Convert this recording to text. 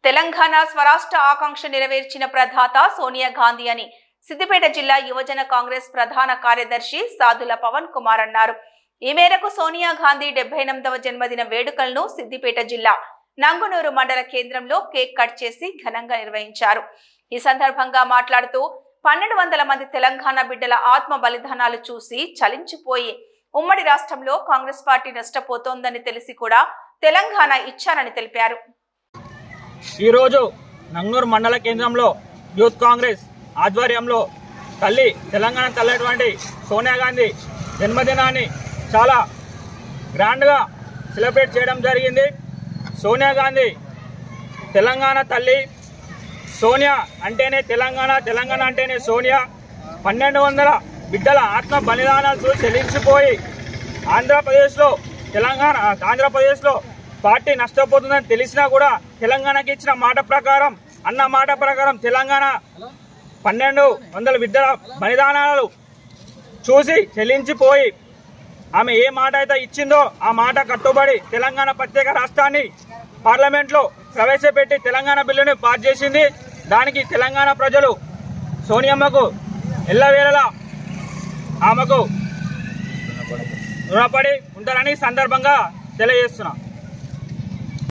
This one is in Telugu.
తెలంగాణ స్వరాష్ట్ర ఆకాంక్ష నెరవేర్చిన ప్రధాత సోనియా గాంధీ అని సిద్దిపేట జిల్లా యువజన కాంగ్రెస్ ప్రధాన కార్యదర్శి సాదుల పవన్ కుమార్ అన్నారు. ఈ మేరకు సోనియా గాంధీ 78వ జన్మదిన వేడుకలను సిద్దిపేట జిల్లా నంగునూరు మండల కేంద్రంలో కేక్ కట్ చేసి ఘనంగా నిర్వహించారు. ఈ సందర్భంగా మాట్లాడుతూ 1200 మంది తెలంగాణ బిడ్డల ఆత్మ బలిదానాలు చూసి చలించిపోయి ఉమ్మడి రాష్ట్రంలో కాంగ్రెస్ పార్టీ నష్టపోతోందని తెలిసి కూడా తెలంగాణ ఇచ్చారని తెలిపారు. ఈ రోజు నంగూరు మండల కేంద్రంలో యూత్ కాంగ్రెస్ ఆధ్వర్యంలో తెలంగాణ తల్లి సోనియా గాంధీ జన్మదినాన్ని చాలా గ్రాండ్గా సెలబ్రేట్ చేయడం జరిగింది. సోనియా గాంధీ తెలంగాణ తల్లి, సోనియా అంటేనే తెలంగాణ, తెలంగాణ అంటేనే సోనియా. 1200 బిడ్డల ఆత్మ బలిదానాలు చెల్లించిపోయి ఆంధ్రప్రదేశ్లో పార్టీ నష్టపోతుందని తెలిసినా కూడా తెలంగాణకి ఇచ్చిన మాట ప్రకారం తెలంగాణ 1200 బిడ్డల బలిదానాలు చూసి చెల్లించిపోయి ఆమె ఏ మాట అయితే ఇచ్చిందో ఆ మాట కట్టుబడి తెలంగాణ ప్రత్యేక రాష్ట్రాన్ని పార్లమెంట్లో ప్రవేశపెట్టి తెలంగాణ బిల్లుని పాస్ చేసింది. దానికి తెలంగాణ ప్రజలు సోనియమ్మకు ఎల్లవేళలా ఆమెకు రుణపడి ఉంటారని సందర్భంగా తెలియజేస్తున్నా.